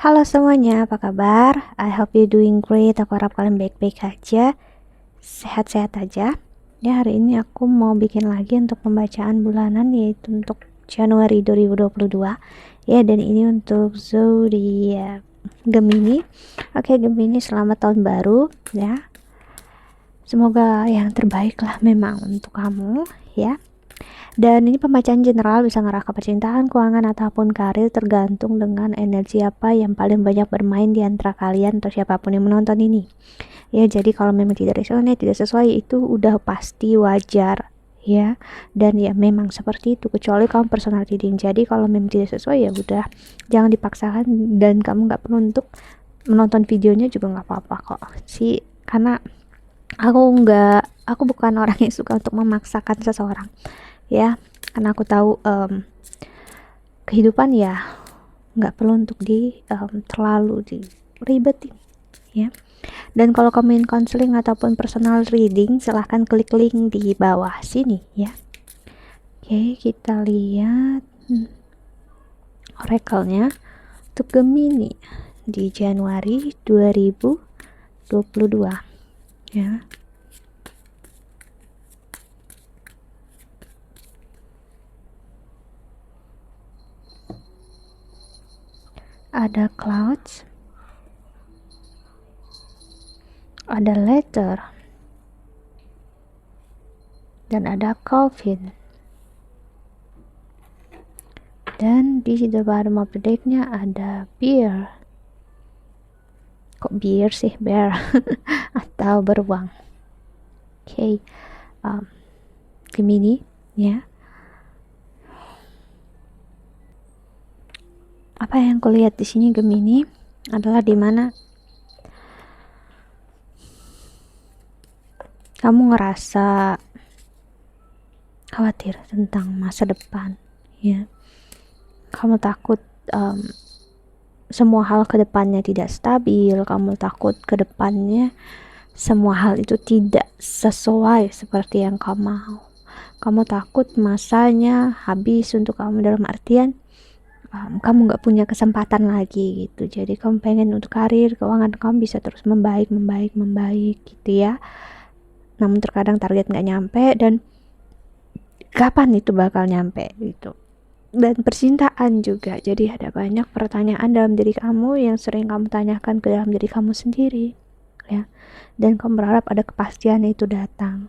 Halo semuanya, apa kabar? I hope you doing great. Aku harap kalian baik-baik aja, sehat-sehat aja. Ya, hari ini aku mau bikin lagi untuk pembacaan bulanan, yaitu untuk Januari 2022. Ya, dan ini untuk zodiak Gemini. Oke, Gemini, selamat tahun baru ya. Semoga yang terbaik lah memang untuk kamu ya. Dan ini pembacaan general, bisa ngarah ke percintaan, keuangan, ataupun karir, tergantung dengan energi apa yang paling banyak bermain di antara kalian atau siapapun yang menonton ini. Ya, jadi kalau memang tidak resonate, tidak sesuai, itu udah pasti wajar ya. Dan ya memang seperti itu, kecuali kamu personal reading. Jadi kalau memang tidak sesuai ya udah, jangan dipaksakan, dan kamu nggak perlu untuk menonton videonya juga nggak apa-apa kok sih, karena aku bukan orang yang suka untuk memaksakan seseorang ya, karena aku tahu kehidupan ya nggak perlu untuk terlalu diribetin ya. Dan kalau kamu ingin counseling ataupun personal reading, silahkan klik link di bawah sini ya. Oke, kita lihat oracle-nya untuk Gemini di Januari 2022 ya. Ada clouds, ada letter, dan ada coffin. Dan di the bottom of the deck-nya ada bear. Kok bear sih? Bear. Atau beruang. Oke. Gemini ya. Apa yang kulihat di sini Gemini adalah dimana kamu ngerasa khawatir tentang masa depan ya. Kamu takut semua hal ke depannya tidak stabil, kamu takut ke depannya semua hal itu tidak sesuai seperti yang kamu mau. Kamu takut masanya habis untuk kamu, dalam artian kamu nggak punya kesempatan lagi gitu. Jadi kamu pengen untuk karir, keuangan kamu bisa terus membaik gitu ya. Namun terkadang target nggak nyampe, dan kapan itu bakal nyampe gitu. Dan percintaan juga, jadi ada banyak pertanyaan dalam diri kamu yang sering kamu tanyakan ke dalam diri kamu sendiri ya. Dan kamu berharap ada kepastian itu datang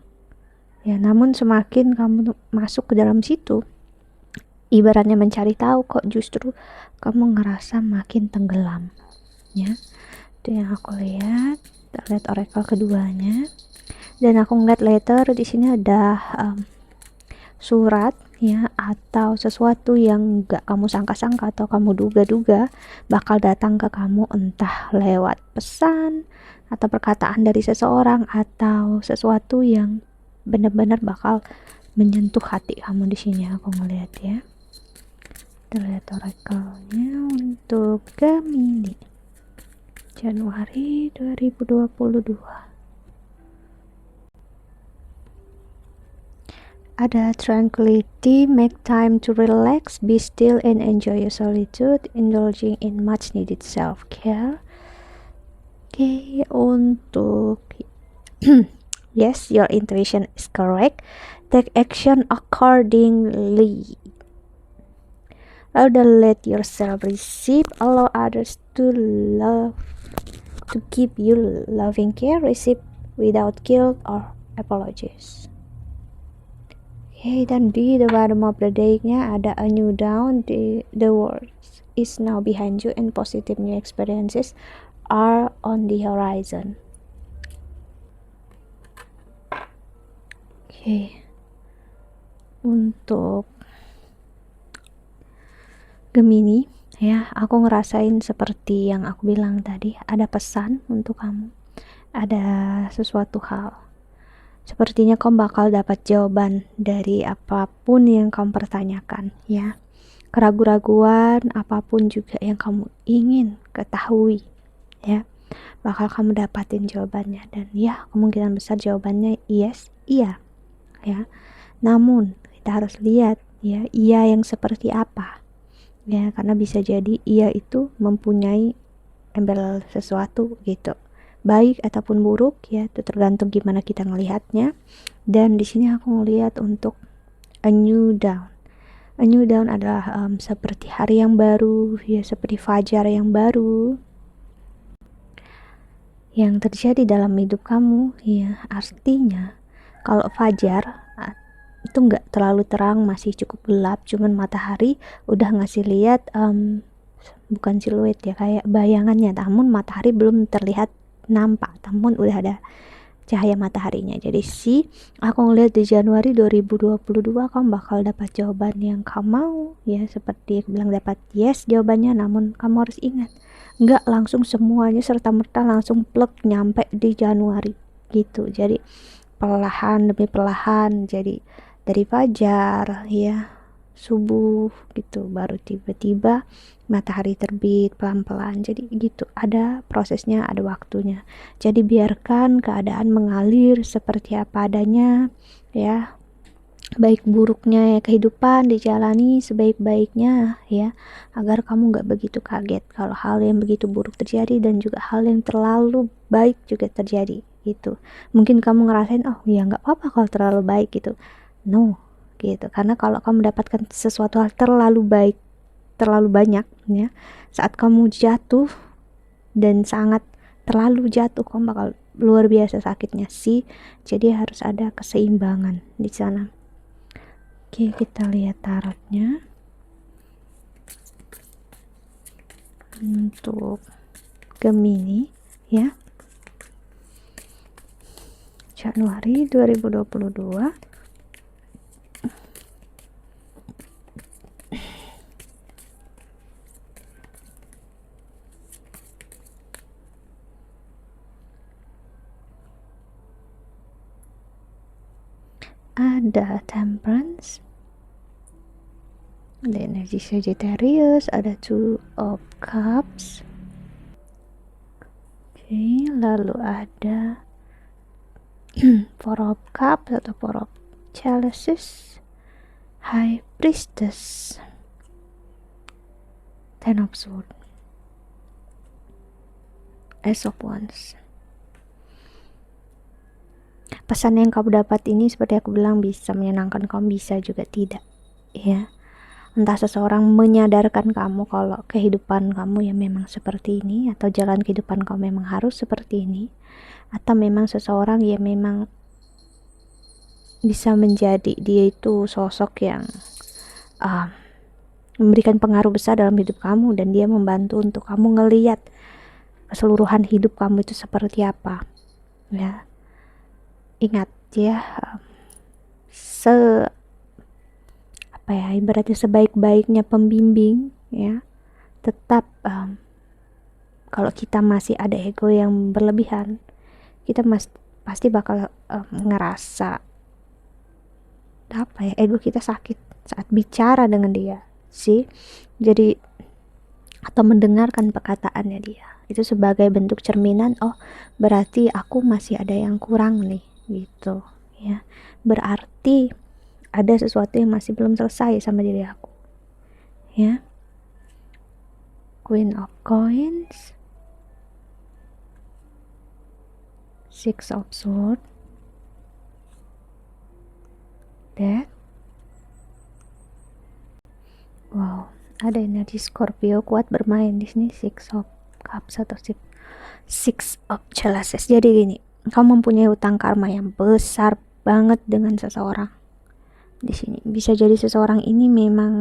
ya. Namun semakin kamu masuk ke dalam situ, ibaratnya mencari tahu, kok justru kamu ngerasa makin tenggelam ya. Itu yang aku lihat. Kita lihat oracle keduanya, dan aku ngeliat letter di sini ada surat ya, atau sesuatu yang gak kamu sangka-sangka atau kamu duga-duga bakal datang ke kamu, entah lewat pesan atau perkataan dari seseorang, atau sesuatu yang benar-benar bakal menyentuh hati kamu. Di sini aku ngeliat ya. Kita lihat oracle-nya untuk Gemini Januari 2022. Ada tranquility, make time to relax, be still and enjoy your solitude, indulging in much needed self-care. Oke, untuk yes, your intuition is correct. Take action accordingly. Let yourself receive, allow others to love, to give you loving care, receive without guilt or apologies. Okay, dan di the bottom of the deck-nya ada a new dawn, the world is now behind you and positive new experiences are on the horizon. Okay. Untuk Gemini ya, aku ngerasain seperti yang aku bilang tadi, ada pesan untuk kamu, ada sesuatu hal. Sepertinya kamu bakal dapat jawaban dari apapun yang kamu pertanyakan ya. Keraguan-raguan apapun juga yang kamu ingin ketahui ya, bakal kamu dapatin jawabannya. Dan ya, kemungkinan besar jawabannya yes, iya ya. Namun kita harus lihat ya, iya yang seperti apa ya, karena bisa jadi iya itu mempunyai embel sesuatu gitu, baik ataupun buruk ya, itu tergantung gimana kita ngelihatnya. Dan di sini aku ngelihat untuk a new dawn. A new dawn adalah seperti hari yang baru ya, seperti fajar yang baru yang terjadi dalam hidup kamu ya. Artinya kalau fajar itu nggak terlalu terang, masih cukup gelap, cuman matahari udah ngasih lihat bukan siluet ya, kayak bayangannya, namun matahari belum terlihat nampak, namun udah ada cahaya mataharinya. Jadi aku ngeliat di Januari 2022 kamu bakal dapat jawaban yang kamu mau ya, seperti aku bilang dapat yes jawabannya. Namun kamu harus ingat, nggak langsung semuanya serta-merta langsung plek nyampe di Januari gitu. Jadi perlahan demi perlahan, jadi dari fajar ya, subuh gitu, baru tiba-tiba matahari terbit pelan-pelan. Jadi gitu, ada prosesnya, ada waktunya. Jadi biarkan keadaan mengalir seperti apa adanya ya, baik buruknya ya kehidupan dijalani sebaik-baiknya ya, agar kamu nggak begitu kaget kalau hal yang begitu buruk terjadi, dan juga hal yang terlalu baik juga terjadi gitu. Mungkin kamu ngerasain, oh ya nggak apa-apa kalau terlalu baik gitu. No gitu, karena kalau kamu dapatkan sesuatu hal terlalu baik, terlalu banyak ya, saat kamu jatuh dan sangat terlalu jatuh, kamu bakal luar biasa sakitnya sih. Jadi harus ada keseimbangan di sana. Oke, kita lihat tarotnya untuk Gemini ya, Januari 2022. Ada Temperance, ada energi Sagittarius, ada Two of Cups. Oke, lalu ada Four of Cups atau Four of Chalices, High Priestess, Ten of Swords, Ace of Wands. Pesan yang kamu dapat ini seperti aku bilang bisa menyenangkan kamu, bisa juga tidak ya. Entah seseorang menyadarkan kamu kalau kehidupan kamu ya memang seperti ini, atau jalan kehidupan kamu memang harus seperti ini, atau memang seseorang yang memang bisa menjadi dia itu sosok yang memberikan pengaruh besar dalam hidup kamu, dan dia membantu untuk kamu ngelihat keseluruhan hidup kamu itu seperti apa ya. Ingat ya, ibaratnya sebaik-baiknya pembimbing ya, tetap kalau kita masih ada ego yang berlebihan, kita pasti bakal ngerasa ego kita sakit saat bicara dengan dia sih. Jadi atau mendengarkan perkataannya dia itu sebagai bentuk cerminan, oh berarti aku masih ada yang kurang nih gitu ya, berarti ada sesuatu yang masih belum selesai sama diri aku ya. Queen of Coins, Six of Swords, Death. Wow, ada energi Scorpio kuat bermain di sini. Six of Cups atau Six of Chalices. Jadi gini, kamu mempunyai hutang karma yang besar banget dengan seseorang. Di sini bisa jadi seseorang ini memang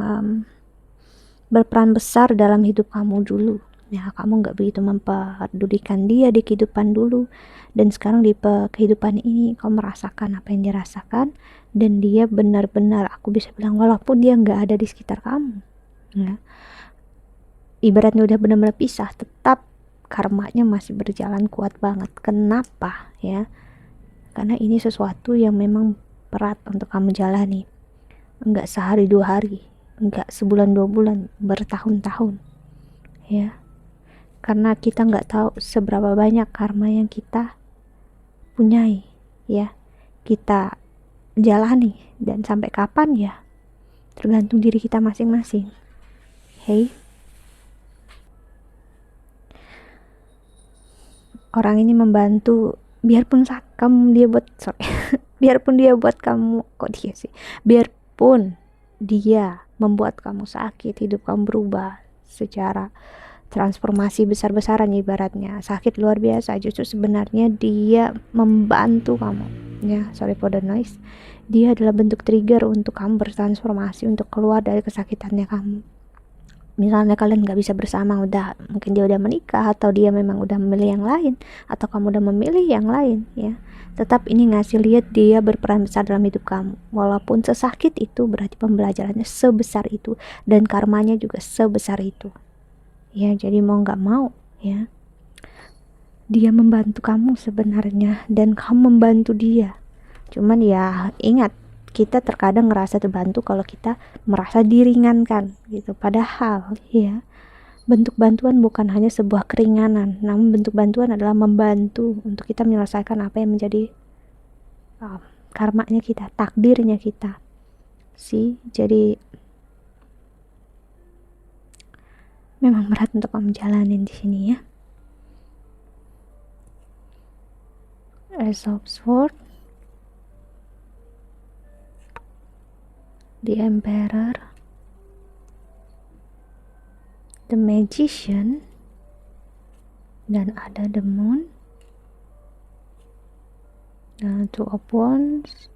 berperan besar dalam hidup kamu dulu ya, kamu nggak begitu memperdulikan dia di kehidupan dulu, dan sekarang di kehidupan ini kamu merasakan apa yang dia rasakan, dan dia benar-benar, aku bisa bilang, walaupun dia nggak ada di sekitar kamu ya, ibaratnya udah benar-benar pisah, tetap karmanya masih berjalan kuat banget. Kenapa ya? Karena ini sesuatu yang memang berat untuk kamu jalani, enggak sehari dua hari, enggak sebulan dua bulan, bertahun-tahun ya. Karena kita nggak tahu seberapa banyak karma yang kita punyai ya, kita jalani, dan sampai kapan ya tergantung diri kita masing-masing. Hey, orang ini membantu, biarpun biarpun dia buat kamu, biarpun dia membuat kamu sakit, hidup kamu berubah secara transformasi besar-besaran, ibaratnya sakit luar biasa, justru sebenarnya dia membantu kamu, ya, sorry for the noise, dia adalah bentuk trigger untuk kamu bertransformasi, untuk keluar dari kesakitannya kamu. Misalnya kalian gak bisa bersama, mungkin dia udah menikah, atau dia memang udah memilih yang lain, atau kamu udah memilih yang lain, ya, tetap ini ngasih lihat dia berperan besar dalam hidup kamu. Walaupun sesakit itu, berarti pembelajarannya sebesar itu, dan karmanya juga sebesar itu, ya. Jadi mau gak mau, ya, dia membantu kamu sebenarnya, dan kamu membantu dia. Cuman ya ingat, kita terkadang ngerasa terbantu kalau kita merasa diringankan gitu. Padahal ya, bentuk bantuan bukan hanya sebuah keringanan, namun bentuk bantuan adalah membantu untuk kita menyelesaikan apa yang menjadi karmanya kita, takdirnya kita. Jadi memang berat untuk kamu jalanin di sini, ya. Ace of Swords, The Emperor, The Magician, dan ada The Moon, dan Two of Wands,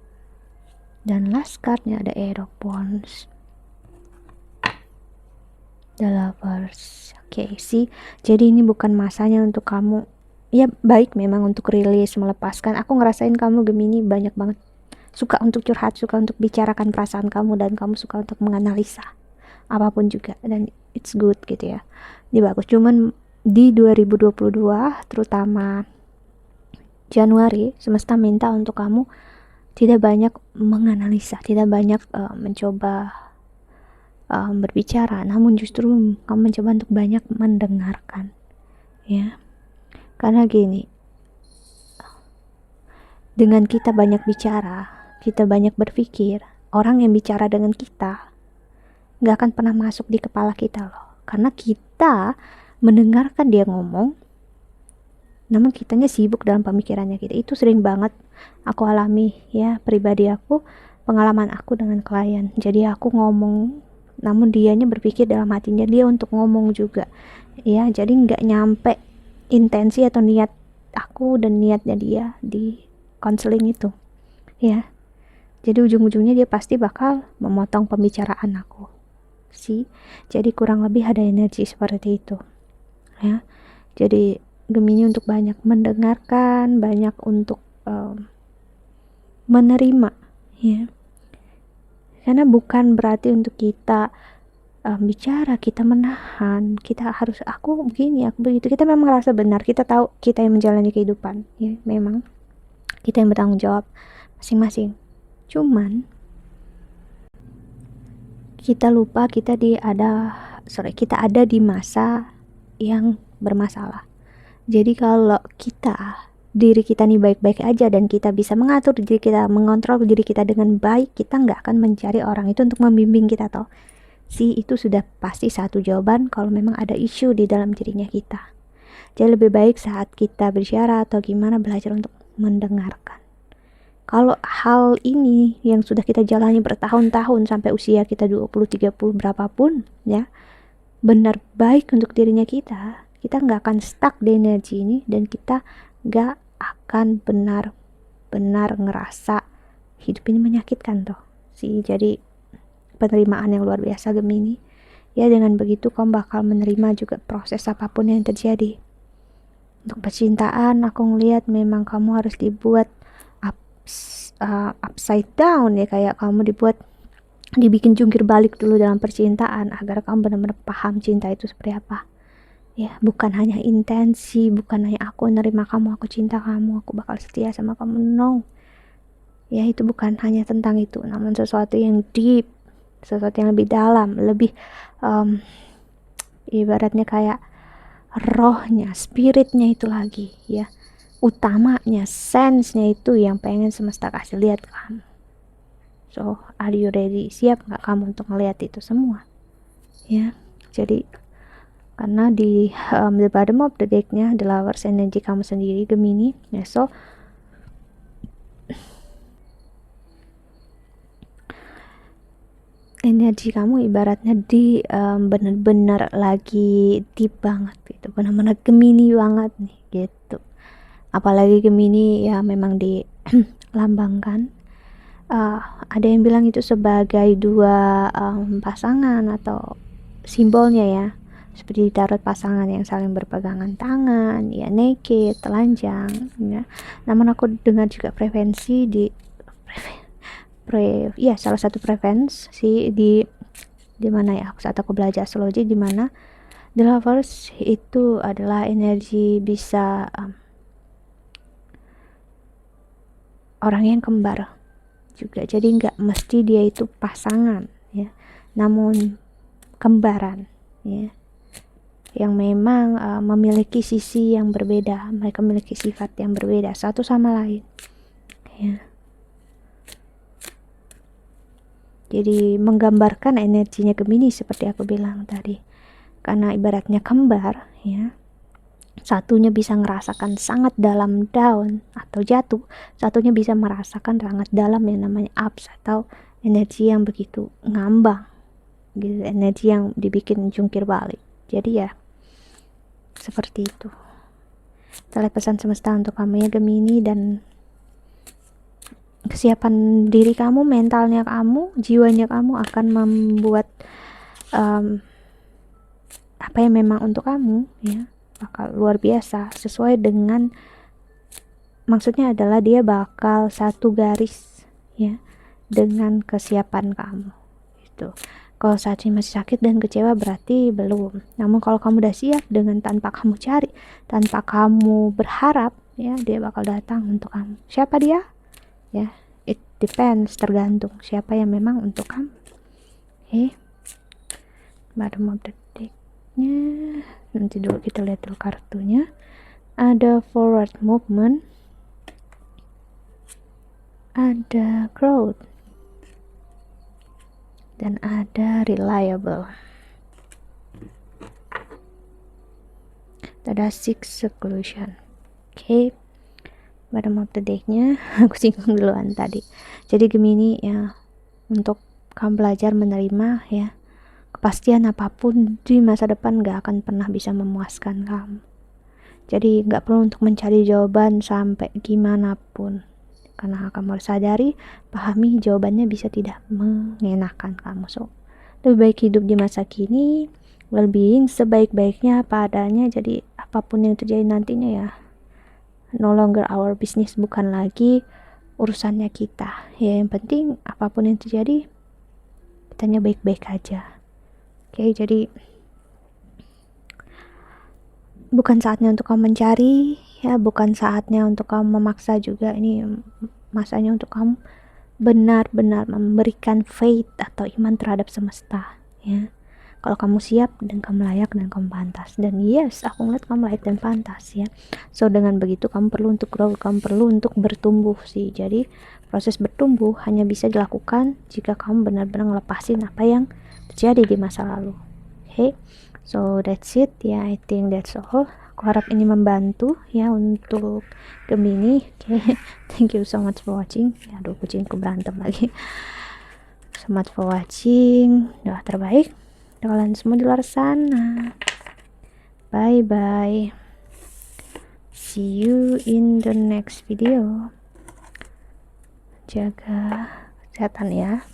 dan last cardnya ada Eight of Wands, The Lovers. Oke, jadi ini bukan masanya untuk kamu, ya baik memang untuk rilis, melepaskan. Aku ngerasain kamu Gemini banyak banget suka untuk curhat, suka untuk bicarakan perasaan kamu, dan kamu suka untuk menganalisa apapun juga, dan it's good gitu ya, ini bagus. Cuman di 2022 terutama Januari, semesta minta untuk kamu tidak banyak menganalisa, tidak banyak mencoba berbicara, namun justru kamu mencoba untuk banyak mendengarkan, ya. Karena gini, dengan kita banyak bicara, kita banyak berpikir, orang yang bicara dengan kita gak akan pernah masuk di kepala kita loh. Karena kita mendengarkan dia ngomong, namun kitanya sibuk dalam pemikirannya kita. Itu sering banget aku alami, ya, pribadi aku, pengalaman aku dengan klien. Jadi aku ngomong, namun dianya berpikir dalam hatinya dia untuk ngomong juga, ya. Jadi gak nyampe intensi atau niat aku dan niatnya dia di konseling itu, ya. Jadi ujung-ujungnya dia pasti bakal memotong pembicaraan aku, jadi kurang lebih ada energi seperti itu, ya. Jadi Gemini untuk banyak mendengarkan, banyak untuk menerima, ya. Karena bukan berarti untuk kita bicara, kita menahan, kita harus aku begini, aku begitu. Kita memang merasa benar, kita tahu kita yang menjalani kehidupan, ya, memang kita yang bertanggung jawab masing-masing. Cuman kita lupa kita ada di masa yang bermasalah. Jadi kalau diri kita nih baik-baik aja, dan kita bisa mengatur diri kita, mengontrol diri kita dengan baik, kita nggak akan mencari orang itu untuk membimbing kita toh. Itu sudah pasti satu jawaban kalau memang ada isu di dalam dirinya kita. Jadi lebih baik saat kita bicara atau gimana, belajar untuk mendengarkan. Kalau hal ini yang sudah kita jalani bertahun-tahun sampai usia kita 20, 30 berapapun, ya, benar baik untuk dirinya kita nggak akan stuck di energi ini, dan kita nggak akan benar-benar ngerasa hidup ini menyakitkan toh. Jadi penerimaan yang luar biasa Gemini, ya. Dengan begitu kamu bakal menerima juga proses apapun yang terjadi. Untuk percintaan, aku ngelihat memang kamu harus dibuat upside down, ya, kayak kamu dibikin jungkir balik dulu dalam percintaan agar kamu benar-benar paham cinta itu seperti apa, ya. Bukan hanya intensi, bukan hanya aku nerima kamu, aku cinta kamu, aku bakal setia sama kamu, no, ya. Itu bukan hanya tentang itu, namun sesuatu yang deep, sesuatu yang lebih dalam, lebih ibaratnya kayak rohnya, spiritnya itu lagi, ya. Utamanya, sense-nya itu yang pengen semesta kasih lihat ke kamu. So, are you ready? Siap gak kamu untuk ngelihat itu semua, ya? Jadi karena di the bottom of the deck-nya the Lovers, energi kamu sendiri Gemini ya. So energi kamu ibaratnya di bener-bener lagi deep banget gitu, bener-bener Gemini banget nih gitu. Apalagi Gemini ya memang dilambangkan ada yang bilang itu sebagai dua pasangan atau simbolnya ya, seperti tarot pasangan yang saling berpegangan tangan ya, naked, telanjang ya. Namun aku dengar juga preferensi salah satu preferensi di mana ya saat aku belajar astrologi, di mana the Lovers itu adalah energi bisa orang yang kembar juga, jadi nggak mesti dia itu pasangan ya, namun kembaran ya, yang memang memiliki sisi yang berbeda, mereka memiliki sifat yang berbeda satu sama lain ya. Jadi menggambarkan energinya Gemini seperti aku bilang tadi, karena ibaratnya kembar ya, satunya bisa merasakan sangat dalam down atau jatuh, satunya bisa merasakan sangat dalam yang namanya ups atau energi yang begitu ngambang gitu, energi yang dibikin jungkir balik. Jadi ya seperti itu. Kita lihat pesan semesta untuk kamu ya Gemini, dan kesiapan diri kamu, mentalnya kamu, jiwanya kamu akan membuat apa yang memang untuk kamu ya, bakal luar biasa sesuai dengan, maksudnya adalah dia bakal satu garis ya dengan kesiapan kamu itu. Kalau saat ini masih sakit dan kecewa berarti belum, namun kalau kamu udah siap dengan tanpa kamu cari, tanpa kamu berharap ya, dia bakal datang untuk kamu. Siapa dia ya, it depends, tergantung siapa yang memang untuk kamu. Bottom of the deck-nya, nanti dulu kita lihat dulu kartunya. Ada forward movement, ada growth, dan ada reliable. Ada six seclusion. Bottom of the deck-nya aku singgung duluan tadi. Jadi Gemini ya, untuk kamu belajar menerima ya, kepastian apapun di masa depan gak akan pernah bisa memuaskan kamu. Jadi gak perlu untuk mencari jawaban sampai gimana pun, karena kamu harus sadari, pahami jawabannya bisa tidak mengenakan kamu. So lebih baik hidup di masa kini, well-being sebaik-baiknya apa adanya. Jadi apapun yang terjadi nantinya ya, no longer our business, bukan lagi urusannya kita ya. Yang penting apapun yang terjadi, kitanya baik-baik aja. Jadi bukan saatnya untuk kamu mencari ya, bukan saatnya untuk kamu memaksa juga. Ini masanya untuk kamu benar-benar memberikan faith atau iman terhadap semesta ya. Kalau kamu siap dan kamu layak dan kamu pantas, dan yes, aku ngeliat kamu layak dan pantas ya. So dengan begitu kamu perlu untuk grow, kamu perlu untuk bertumbuh sih. Jadi proses bertumbuh hanya bisa dilakukan jika kamu benar-benar ngelepasin apa yang terjadi di masa lalu. So that's it ya, I think that's all. Aku harap ini membantu ya untuk Gemini. Thank you so much for watching. Aduh, kucingku berantem lagi. So much for watching. Doa terbaik kalian semua di luar sana. Bye bye, see you in the next video. Jaga kesehatan ya.